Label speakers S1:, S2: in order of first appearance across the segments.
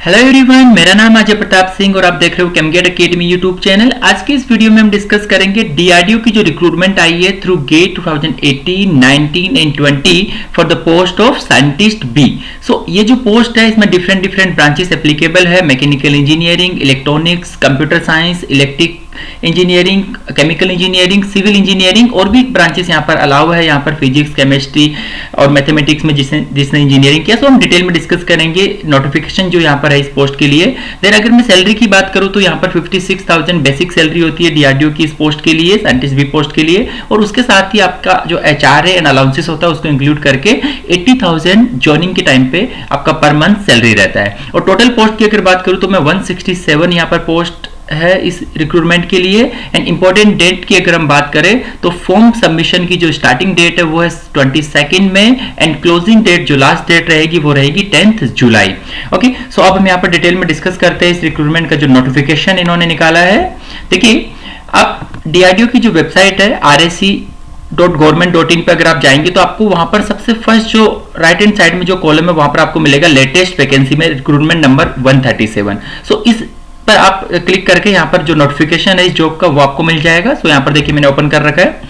S1: Hello everyone, मेरा नाम अजय प्रताप सिंह और आप देख रहे हो केमगेट अकेडमी यूट्यूब चैनल। आज के इस वीडियो में हम डिस्कस करेंगे डीआरडीओ की जो रिक्रूटमेंट आई है through GATE 2018, 19 and 20 for the post of scientist B. So ये जो पोस्ट है इसमें डिफरेंट ब्रांचेस एप्लीकेबल है। Mechanical engineering, electronics, computer science, electric engineering, chemical engineering, civil engineering और भी ब्रांचेस यहाँ पर अलाउ है। यहाँ पर फिजिक्स, केमिस्ट्री और मैथमेटिक्स में जिसने इंजीनियरिंग किया। सो हम डिटेल में डिस्कस करेंगे नोटिफिकेशन जो यहाँ पर है इस पोस्ट के लिए। देन अगर मैं सैलरी की बात करूँ तो यहाँ पर 56,000 बेसिक सैलरी होती है डीआरडीओ की इस पोस्ट के लिए, साइंटिस्ट बी पोस्ट के लिए। और उसके साथ ही आपका जो एचआर है एंड अलाउंसेस होता है उसको इंक्लूड करके 80,000 ज्वाइनिंग के टाइम पे आपका पर मंथ सैलरी रहता है। और टोटल पोस्ट की अगर बात करूँ तो मैं 167 यहाँ पर पोस्ट है इस रिक्रूटमेंट के लिए। एंड इंपॉर्टेंट डेट की अगर हम बात करें तो फॉर्म सबमिशन की जो स्टार्टिंग डेट है वो है 22 में एंड क्लोजिंग डेट जो लास्ट डेट रहेगी वो रहेगी 10 जुलाई। ओके, सो अब हम यहाँ पर डिटेल में डिस्कस करते हैं इस रिक्रूटमेंट का जो नोटिफिकेशन इन्होंने निकाला है। देखिए, अब डीआरडीओ की जो वेबसाइट है rse.government.in पे अगर आप जाएंगे तो आपको वहां पर सबसे फर्स्ट जो राइट हैंड साइड में जो कॉलम है वहां पर आपको मिलेगा लेटेस्ट वैकेंसी में रिक्रूटमेंट नंबर 137। सो इस पर आप क्लिक करके यहाँ पर जो नोटिफिकेशन है इस जॉब का वो आपको मिल जाएगा। सो यहाँ पर देखिए मैंने ओपन कर रखा है।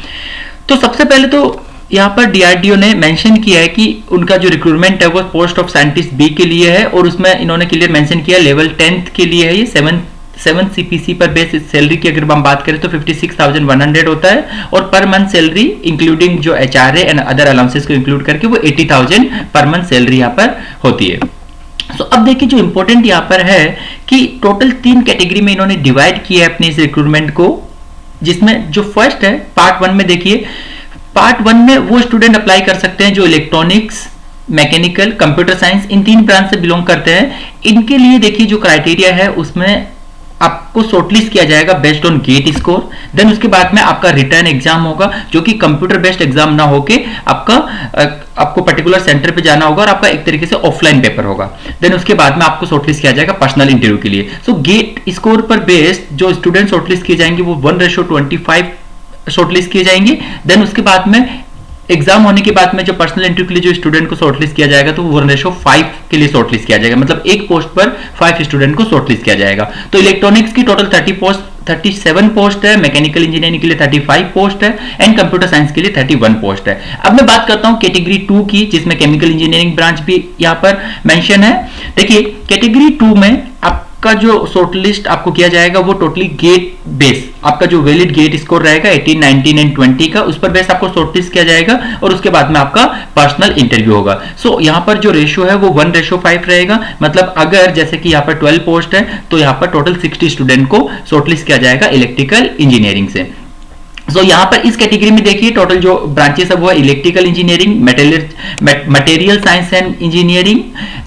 S1: तो सबसे पहले तो यहाँ पर डीआरडीओ ने मेंशन किया है कि उनका जो रिक्रूटमेंट है वो पोस्ट ऑफ साइंटिस्ट बी के लिए है और उसमें इन्होंने क्लियर मेंशन किया लेवल 10th के लिए है। ये 7 CPC पर बेस सैलरी की अगर हम बात करें तो 56,100 होता है और पर मंथ सैलरी इंक्लूडिंग जो एचआर एंड अदर अलाउंसेस को इंक्लूड करके वो 80,000 पर मंथ सैलरी यहाँ पर होती है। So, अब देखिए जो इंपॉर्टेंट यहाँ पर है कि टोटल 3 कैटेगरी में इन्होंने डिवाइड किया है अपने इस रिक्रूटमेंट को, जिसमें जो फर्स्ट है पार्ट 1 में देखिए, पार्ट 1 में वो स्टूडेंट अप्लाई कर सकते हैं जो इलेक्ट्रॉनिक्स, मैकेनिकल, कंप्यूटर साइंस इन 3 ब्रांच से बिलोंग करते हैं। इनके लिए देखिए जो क्राइटेरिया है उसमें आपको शॉर्टलिस्ट किया जाएगा based on GATE score. Then उसके बाद में आपका रिटर्न एग्जाम होगा जो कि कंप्यूटर बेस्ड एग्जाम ना होके आपको पर्टिकुलर सेंटर पे जाना होगा और आपका एक तरीके से ऑफलाइन पेपर होगा। देन उसके बाद में आपको शॉर्टलिस्ट किया जाएगा पर्सनल इंटरव्यू के लिए। सो गेट स्कोर पर बेस्ड जो स्टूडेंट शॉर्टलिस्ट किए जाएंगे वो 1:25 शॉर्टलिस्ट किए जाएंगे। देन उसके बाद में एग्जाम होने के बाद में जो पर्सनल इंटरव्यू के लिए जो स्टूडेंट को शॉर्टलिस्ट किया जाएगा तो 1:5 के लिए शॉर्टलिस्ट किया जाएगा, मतलब एक पोस्ट पर 5 स्टूडेंट को शॉर्टलिस्ट किया जाएगा। तो इलेक्ट्रॉनिक्स की टोटल 37 पोस्ट है, मैकेनिकल इंजीनियरिंग के लिए 35 पोस्ट है एंड कंप्यूटर साइंस के लिए 31 पोस्ट है। अब मैं बात करता हूं कैटेगरी 2 की, जिसमें केमिकल इंजीनियरिंग ब्रांच भी यहां पर मेंशन है। देखिए कैटेगरी 2 में आपका जो शॉर्टलिस्ट आपको किया जाएगा वो टोटली गेट बेस, आपका जो वैलिड गेट स्कोर रहेगा 18, 19 एंड 20 का, उस पर बेस आपको शॉर्टलिस्ट किया जाएगा और उसके बाद में आपका पर्सनल इंटरव्यू होगा। सो यहां पर जो रेशियो है वो 1:5 रहेगा, मतलब अगर जैसे कि यहाँ पर 12 पोस्ट है तो यहाँ पर टोटल 60 स्टूडेंट को शॉर्टलिस्ट किया जाएगा इलेक्ट्रिकल इंजीनियरिंग से। सो यहाँ पर इस कैटेगरी में देखिए टोटल जो ब्रांचेस है वो है electrical engineering, material science and engineering.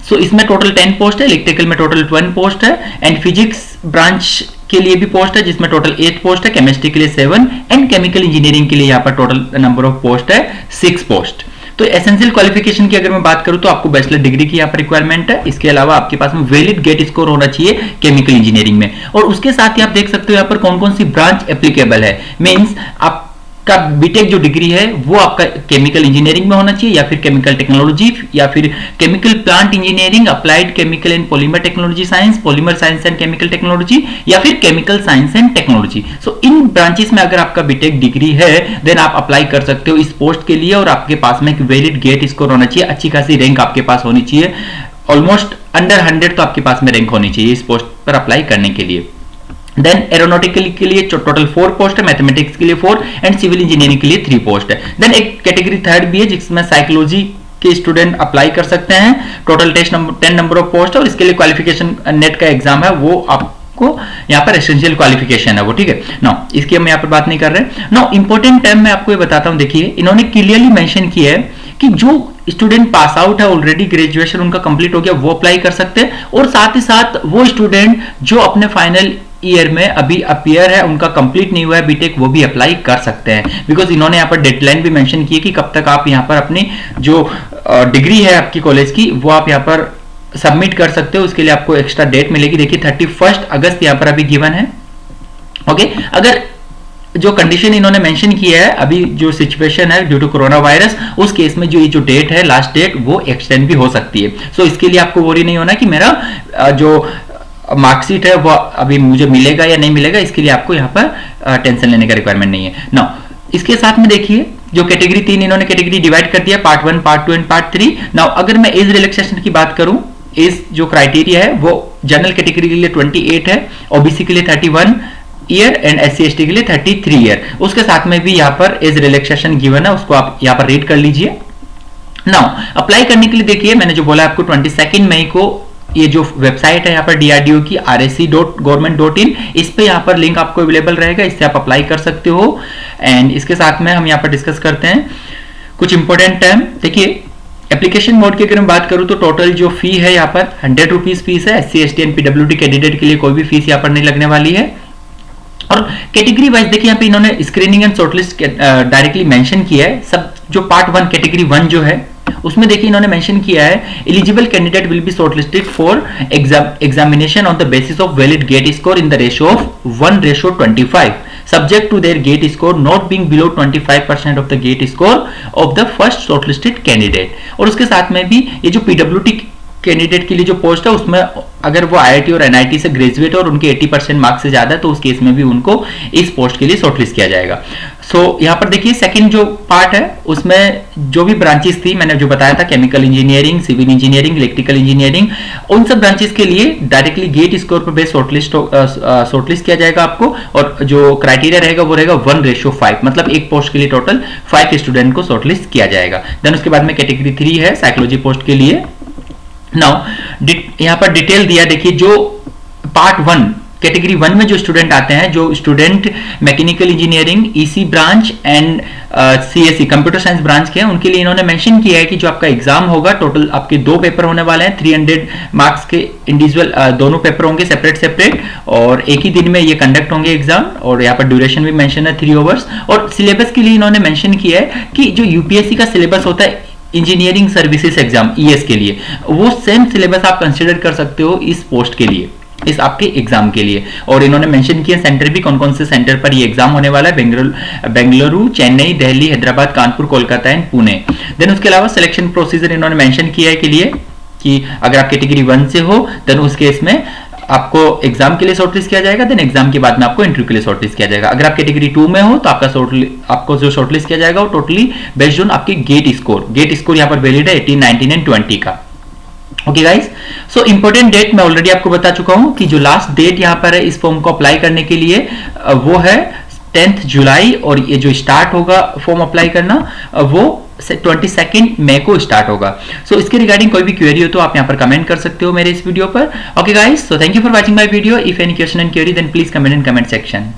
S1: So इसमें टोटल 10 पोस्ट है, इलेक्ट्रिकल में टोटल 1 पोस्ट है एंड फिजिक्स ब्रांच के लिए भी पोस्ट है जिसमें टोटल 8 पोस्ट है, केमिस्ट्री के लिए 7 एंड केमिकल इंजीनियरिंग के लिए यहाँ पर टोटल नंबर ऑफ पोस्ट है 6 पोस्ट। तो एसेंशियल क्वालिफिकेशन की अगर मैं बात करूं तो आपको बैचलर डिग्री की यहाँ पर रिक्वायरमेंट है। इसके अलावा आपके पास में वैलिड गेट स्कोर होना चाहिए केमिकल इंजीनियरिंग में। और उसके साथ ही आप देख सकते हो यहाँ पर कौन कौन सी ब्रांच एप्लीकेबल है। मींस आपका बीटेक जो डिग्री है वो आपका केमिकल इंजीनियरिंग में होना चाहिए या फिर केमिकल टेक्नोलॉजी या फिर chemical plant engineering, applied chemical and polymer technology science, polymer science and chemical technology या फिर chemical science and technology. So in branches में अगर आपका बीटेक डिग्री है देन आप अप्लाई कर सकते हो इस पोस्ट के लिए और आपके पास में एक वैलिड गेट स्कोर होना चाहिए, अच्छी खासी रैंक आपके पास होनी चाहिए, ऑलमोस्ट अंडर 100 तो आपके पास में रैंक होनी चाहिए इस पोस्ट पर अप्लाई करने के लिए। देन एरोनॉटिकल के लिए टोटल 4 पोस्ट है, मैथमेटिक्स के लिए 4 एंड सिविल इंजीनियरिंग के लिए 3 पोस्ट है। देन एक कैटेगरी 3rd भी है जिसमें साइकोलॉजी के स्टूडेंट अप्लाई कर सकते हैं, टोटल 10 नंबर ऑफ पोस्ट है और इसके लिए क्वालिफिकेशन नेट का एग्जाम है वो आपको यहाँ पर एसेंशियल क्वालिफिकेशन है वो, ठीक है। नो इसकी हम यहाँ पर बात नहीं कर रहे। नो इंपॉर्टेंट टर्म मैं आपको ये बताता हूँ। देखिए इन्होंने क्लियरली मेंशन किया है कि जो स्टूडेंट पास आउट है ऑलरेडी, ग्रेजुएशन उनका कंप्लीट हो गया, वो अप्लाई कर सकते हैं और साथ ही साथ वो स्टूडेंट जो अपने फाइनल ईयर में अभी अपीयर है, उनका कंप्लीट नहीं हुआ है बीटेक, वो भी अप्लाई कर सकते हैं। बिकॉज इन्होंने यहाँ पर डेडलाइन भी मेंशन की है कि कब तक आप यहाँ पर अपनी जो डिग्री है आपकी कॉलेज की वो आप यहाँ पर सबमिट कर सकते हो। उसके लिए आपको एक्स्ट्रा डेट मिलेगी। देखिए 31 अगस्त यहाँ पर अभी गिवन है। ओके, अगर जो कंडीशन इन्होंने मेंशन किया है, अभी जो सिचुएशन है ड्यू टू कोरोना वायरस, उस केस में जो ये जो डेट है लास्ट डेट वो एक्सटेंड भी हो सकती है। सो इसके लिए आपको वरी नहीं होना कि मेरा जो मार्कशीट है वो अभी मुझे मिलेगा या नहीं मिलेगा, इसके लिए आपको यहाँ पर टेंशन लेने का रिक्वायरमेंट नहीं है ना। इसके साथ में देखिए जो कैटेगरी 3 इन्होंने कैटेगरी डिवाइड कर दिया, part 1, part 2 and part 3। Now अगर मैं एज रिलैक्सेशन की बात करूं, एज जो क्राइटेरिया है वो जनरल कैटेगरी के लिए 28 है, ओबीसी के लिए 31 ईयर एंड SC/ST के लिए 33 ईयर। उसके साथ में भी यहाँ पर एज रिलैक्सेशन गिवन है, उसको आप यहाँ पर रीड कर लीजिए। नाउ अप्लाई करने के लिए देखिए मैंने जो बोला आपको 22 मई को ये जो वेबसाइट है यहाँ पर DRDO की RSC.government.in, इस पे यहाँ पर लिंक आपको अवेलेबल रहेगा, इससे आप अप्लाई कर सकते हो। एंड इसके साथ में हम यहाँ पर डिस्कस करते हैं कुछ इंपॉर्टेंट टर्म। देखिए एप्लीकेशन मोड की अगर मैं बात करूँ तो टोटल जो फी है यहाँ पर 100 रुपीज फीस है। SC/ST एंड PWD कैंडिडेट के लिए कोई भी फीस यहाँ पर नहीं लगने वाली है। और कैटेगरी वाइज देखिए यहाँ पे इन्होंने screening and shortlist directly mention किया है। सब जो पार्ट 1 कैटेगरी 1 जो है उसमें देखिए इन्होंने मेंशन किया है eligible candidate will be shortlisted for examination on the basis of valid GATE score in the ratio of 1:25 subject to their gate score not being below 25% of the gate score of the first shortlisted candidate। और उसके साथ में भी ये जो PWD candidate के लिए जो पोस्ट है उसमें अगर वो IIT और NIT से ग्रेजुएट और उनके 80% मार्क्स से ज्यादा है तो उस केस में भी उनको इस पोस्ट के लिए शॉर्टलिस्ट किया जाएगा। सो यहाँ पर देखिए सेकंड जो पार्ट है उसमें जो भी ब्रांचेस थी मैंने जो बताया था, chemical engineering, civil engineering, electrical engineering, उन सब ब्रांचेस के लिए डायरेक्टली गेट स्कोर पर बेस्ड शॉर्टलिस्ट किया जाएगा आपको। और जो क्राइटेरिया रहेगा वो रहेगा 1:5, मतलब एक पोस्ट के लिए टोटल 5 स्टूडेंट को शॉर्टलिस्ट किया जाएगा। देन उसके बाद में कैटेगरी 3 है साइकोलॉजी पोस्ट के लिए। नाउ यहाँ पर डिटेल दिया, देखिए जो पार्ट 1 कैटेगरी 1 में जो स्टूडेंट आते हैं, जो student mechanical engineering, EC branch and CSE computer science branch के हैं, उनके लिए इन्होंने मेंशन किया है कि जो आपका एग्जाम होगा टोटल आपके 2 पेपर होने वाले हैं, 300 मार्क्स के इंडिविजुअल दोनों पेपर होंगे सेपरेट और एक ही दिन में ये कंडक्ट होंगे एग्जाम। और यहाँ पर ड्यूरेशन भी मेंशन है 3 आवर्स। और सिलेबस के लिए इन्होंने मेंशन किया है कि जो UPSC का सिलेबस होता है इंजीनियरिंग सर्विसेज एग्जाम ES के लिए, वो सेम सिलेबस आप कंसीडर कर सकते हो इस पोस्ट के लिए, इस आपके एग्जाम के लिए। और इन्होंने मेंशन किया सेंटर भी कौन कौन से सेंटर पर ये एग्जाम होने वाला है, बेंगलुरु, चेन्नई, दिल्ली, हैदराबाद, कानपुर, कोलकाता एंड पुणे। देन उसके अलावा सिलेक्शन प्रोसीजर इन्होंने मेंशन किया है के लिए कि अगर आप कैटेगरी 1 से हो देन उस केस में आपको एग्जाम के लिए शॉर्टलिस्ट किया जाएगा, देन एग्जाम के बाद में आपको इंटरव्यू के लिए शॉर्टलिस्ट किया जाएगा। अगर आप कैटेगरी 2 में हो तो आपको जो शॉर्टलिस्ट किया जाएगा वो टोटली बेस्ड ऑन आपके गेट स्कोर यहाँ पर वैलिड है 18, 19 एंड 20 का। Okay guys, so important date मैं ऑलरेडी आपको बता चुका हूं कि जो लास्ट डेट यहाँ पर है इस फॉर्म को अप्लाई करने के लिए वो है 10 जुलाई और ये जो स्टार्ट होगा फॉर्म अप्लाई करना वो 22 मई को स्टार्ट होगा। सो इसके रिगार्डिंग कोई भी क्वेरी हो तो आप यहाँ पर कमेंट कर सकते हो मेरे इस वीडियो पर। Okay guys, so thank you for watching my video. If any question and query then please comment in comment section.